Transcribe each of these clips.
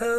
بسم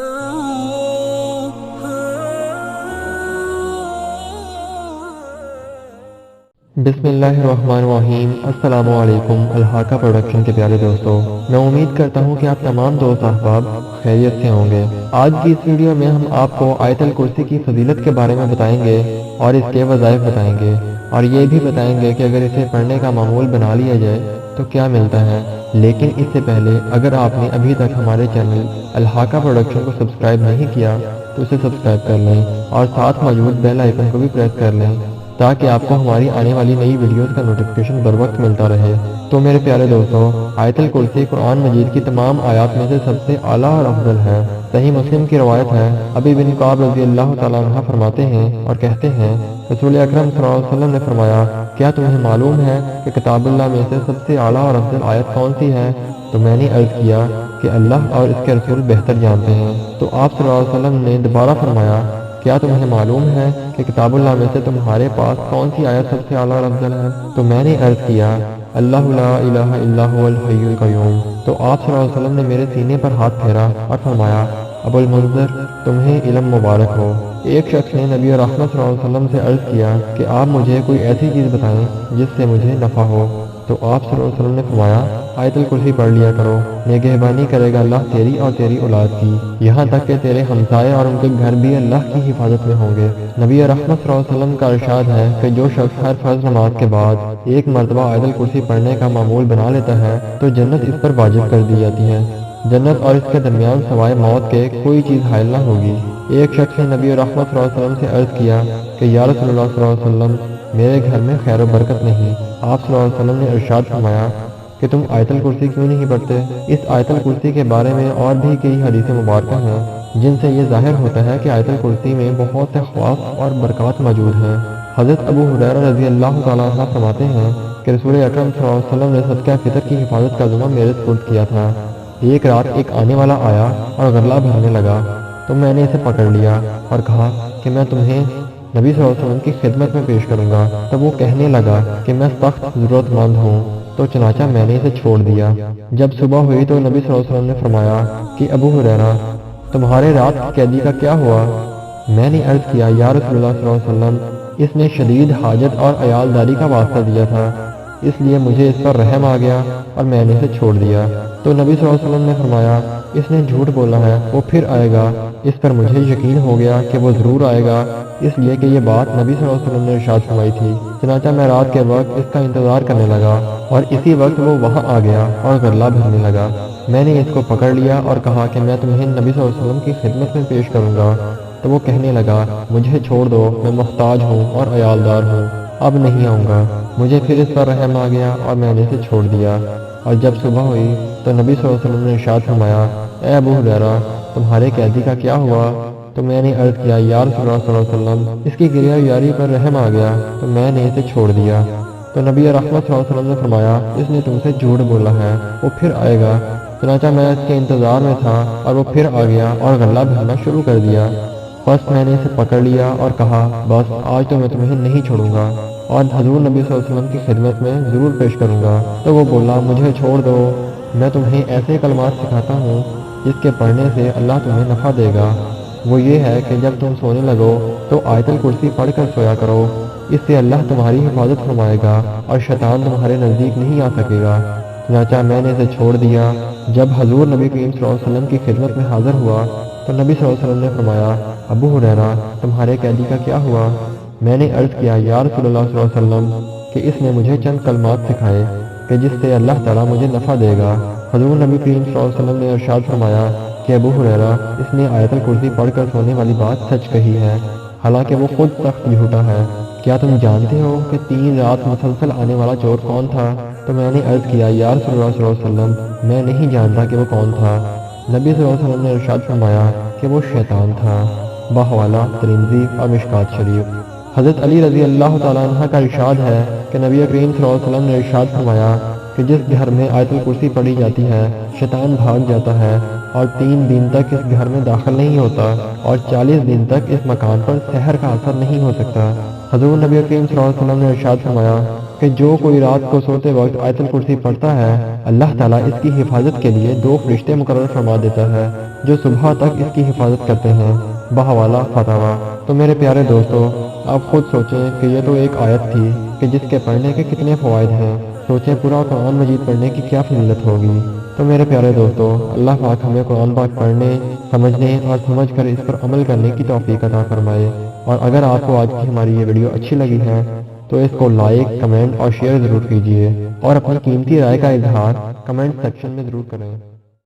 اللہ الرحمن الرحیم۔ السلام علیکم الحاقہ پروڈکشن کے پیارے دوستوں، میں امید کرتا ہوں کہ آپ تمام دوست احباب خیریت سے ہوں گے۔ آج کی اس ویڈیو میں ہم آپ کو آیت الکرسی کی فضیلت کے بارے میں بتائیں گے اور اس کے وظائف بتائیں گے، اور یہ بھی بتائیں گے کہ اگر اسے پڑھنے کا معمول بنا لیا جائے تو کیا ملتا ہے۔ لیکن اس سے پہلے اگر آپ نے ابھی تک ہمارے چینل الحاقہ پروڈکشن کو سبسکرائب نہیں کیا تو اسے سبسکرائب کر لیں اور ساتھ موجود بیل آئیکن کو بھی پریس کر لیں تاکہ آپ کو ہماری آنے والی نئی ویڈیوز کا نوٹیفیکیشن بر وقت ملتا رہے۔ تو میرے پیارے دوستوں، آیت الکرسی قرآن مجید کی تمام آیات میں سے سب سے اعلیٰ اور افضل ہے۔ صحیح مسلم کی روایت ہے، ابی بن کعب رضی اللہ تعالیٰ عنہ فرماتے ہیں اور کہتے ہیں، رسول اکرم صلی اللہ علیہ وسلم نے فرمایا، کیا تمہیں معلوم ہے کہ کتاب اللہ میں سے سب سے اعلیٰ اور افضل آیت کون سی ہے؟ تو میں نے عرض کیا کہ اللہ اور اس کے رسول بہتر جانتے ہیں۔ تو آپ صلی اللہ علیہ وسلم نے دوبارہ فرمایا، کیا تمہیں معلوم ہے کہ کتاب اللہ میں سے تمہارے پاس کون سی آیت سب سے اعلیٰ اور افضل ہے؟ تو میں نے عرض کیا، اللہ لا الہ الا هو الحی القیوم۔ تو آپ صلی اللہ علیہ وسلم نے میرے سینے پر ہاتھ پھیرا اور فرمایا، ابو المنذر، تمہیں علم مبارک ہو۔ ایک شخص نے نبی رحمت صلی اللہ علیہ وسلم سے عرض کیا کہ آپ مجھے کوئی ایسی چیز بتائیں جس سے مجھے نفع ہو۔ تو آپ صلی اللہ علیہ وسلم نے فرمایا، آیت الکرسی پڑھ لیا کرو، نگہبانی کرے گا اللہ تیری اور تیری اولاد کی، یہاں تک کہ تیرے ہمسائے اور ان کے گھر بھی اللہ کی حفاظت میں ہوں گے۔ نبی رحمت صلی اللہ علیہ وسلم کا ارشاد ہے کہ جو شخص ہر فرض نماز کے بعد ایک مرتبہ آیت الکرسی پڑھنے کا معمول بنا لیتا ہے تو جنت اس پر واجب کر دی جاتی ہے۔ جنت اور اس کے درمیان سوائے موت کے کوئی چیز حائل نہ ہوگی۔ ایک شخص نے نبی رحمت صلی اللہ علیہ وسلم سے عرض کیا کہ یا رسول اللہ صلی اللہ علیہ وسلم، میرے گھر میں خیر و برکت نہیں۔ آپ صلی اللہ علیہ وسلم نے ارشاد فرمایا کہ تم آیت الکرسی کیوں نہیں پڑھتے؟ اس آیت الکرسی کے بارے میں اور بھی کئی حدیث مبارکہ ہیں جن سے یہ ظاہر ہوتا ہے کہ آیت الکرسی میں بہت سے خواص اور برکات موجود ہیں۔ حضرت ابو ہریرہ رضی اللہ تعالیٰ عنہ فرماتے ہیں کہ رسول اکرم صلی اللہ علیہ وسلم نے صدقہ فطر کی حفاظت کا ذمہ میرے سپرد کیا تھا۔ ایک رات ایک آنے والا آیا اور غلہ بھرنے لگا، تو میں نے اسے پکڑ لیا اور کہا کہ میں تمہیں نبی صلی اللہ علیہ وسلم کی خدمت میں پیش کروں گا۔ تب وہ کہنے لگا کہ میں سخت ضرورت مند ہوں، تو چنانچہ میں نے اسے چھوڑ دیا۔ جب صبح ہوئی تو نبی صلی اللہ علیہ وسلم نے فرمایا کہ ابو ہریرہ، تمہارے رات قیدی کا کیا ہوا؟ میں نے عرض کیا، یا رسول اللہ صلی اللہ علیہ وسلم، اس نے شدید حاجت اور عیالداری کا واسطہ دیا تھا، اس لیے مجھے اس پر رحم آ گیا اور میں نے اسے چھوڑ دیا۔ تو نبی صلی اللہ علیہ وسلم نے فرمایا، اس نے جھوٹ بولا ہے، وہ پھر آئے گا۔ اس پر مجھے یقین ہو گیا کہ وہ ضرور آئے گا، اس لیے کہ یہ بات نبی صلی اللہ علیہ وسلم نے ارشاد فرمائی تھی۔ چنانچہ میں رات کے وقت اس کا انتظار کرنے لگا اور اسی وقت وہ وہاں آ گیا اور غلہ بھرنے لگا۔ میں نے اس کو پکڑ لیا اور کہا کہ میں تمہیں نبی صلی اللہ علیہ وسلم کی خدمت میں پیش کروں گا۔ تو وہ کہنے لگا، مجھے چھوڑ دو، میں محتاج ہوں اور عیالدار ہوں، اب نہیں آؤں گا۔ مجھے پھر اس پر رحم آ گیا اور میں نے اسے چھوڑ دیا۔ اور جب صبح ہوئی تو نبی صلی اللہ علیہ وسلم نے ارشاد فرمایا، اے ابو ہریرہ، تمہارے قیدی کا کیا ہوا؟ تو میں نے عرض کیا، یا رسول اللہ صلی اللہ علیہ وسلم، اس کی گریہ یاری پر رحم آ گیا تو میں نے اسے چھوڑ دیا۔ تو نبی رحمت صلی اللہ علیہ وسلم نے فرمایا، اس نے تم سے جھوٹ بولا ہے، وہ پھر آئے گا۔ چنانچہ میں اس کے انتظار میں تھا اور وہ پھر آ گیا اور غلہ بھرنا شروع کر دیا۔ بس میں نے اسے پکڑ لیا اور کہا، بس آج تو میں تمہیں نہیں چھوڑوں گا اور حضور نبی صلی اللہ علیہ وسلم کی خدمت میں ضرور پیش کروں گا۔ تو وہ بولا، مجھے چھوڑ دو، میں تمہیں ایسے کلمات سکھاتا ہوں جس کے پڑھنے سے اللہ تمہیں نفع دے گا۔ وہ یہ ہے کہ جب تم سونے لگو تو آیت الکرسی پڑھ کر سویا کرو، اس سے اللہ تمہاری حفاظت فرمائے گا اور شیطان تمہارے نزدیک نہیں آ سکے گا۔ چنانچہ میں نے اسے چھوڑ دیا۔ جب حضور نبی کریم صلی اللہ علیہ وسلم کی خدمت میں حاضر ہوا تو نبی صلی اللہ علیہ وسلم نے فرمایا، ابو ہریرہ، تمہارے قیدی کا کیا ہوا؟ میں نے عرض کیا، یا رسول اللہ صلی اللہ علیہ وسلم، کہ اس نے مجھے چند کلمات سکھائے کہ جس سے اللہ تعالیٰ مجھے نفع دے گا۔ حضور نبی کریم صلی اللہ علیہ وسلم نے ارشاد فرمایا کہ ابو ہریرہ، اس نے آیت الکرسی پڑھ کر سونے والی بات سچ کہی ہے، حالانکہ وہ خود سخت جھوٹا ہے۔ کیا تم جانتے ہو کہ 3 رات مسلسل آنے والا چور کون تھا؟ تو میں نے عرض کیا، یا رسول اللہ صلی اللہ علیہ وسلم، میں نہیں جانتا کہ وہ کون تھا۔ نبی صلی اللہ علیہ وسلم نے ارشاد فرمایا کہ وہ شیطان تھا۔ بحوالہ، ترمذی اور مشکات شریف۔ حضرت علی رضی اللہ تعالیٰ عنہ کا ارشاد ہے کہ نبی کریم صلی اللہ علیہ وسلم نے ارشاد فرمایا کہ جس گھر میں آیت الکرسی پڑھی جاتی ہے شیطان بھاگ جاتا ہے اور 3 دن تک اس گھر میں داخل نہیں ہوتا اور 40 دن تک اس مکان پر سحر کا اثر نہیں ہو سکتا۔ حضور نبی کریم صلی اللہ علیہ وسلم نے ارشاد فرمایا کہ جو کوئی رات کو سوتے وقت آیت الکرسی پڑھتا ہے، اللہ تعالیٰ اس کی حفاظت کے لیے 2 فرشتے مقرر فرما دیتا ہے۔ جو صبح تک اس کی حفاظت کرتے ہیں، بحوالہ فتاوی۔ تو میرے پیارے دوستو، آپ خود سوچیں کہ یہ تو ایک آیت تھی کہ جس کے پڑھنے کے کتنے فوائد ہیں۔ سوچیں پورا قرآن مجید پڑھنے کی کیا فضیلت ہوگی۔ تو میرے پیارے دوستو، اللہ پاک ہمیں قرآن پاک پڑھنے، سمجھنے اور سمجھ کر اس پر عمل کرنے کی توفیق عطا فرمائے۔ اور اگر آپ کو آج کی ہماری یہ ویڈیو اچھی لگی ہے تو اس کو لائک، کمنٹ اور شیئر ضرور کیجیے، اور اپنی قیمتی رائے کا اظہار کمنٹ سیکشن میں ضرور کریں۔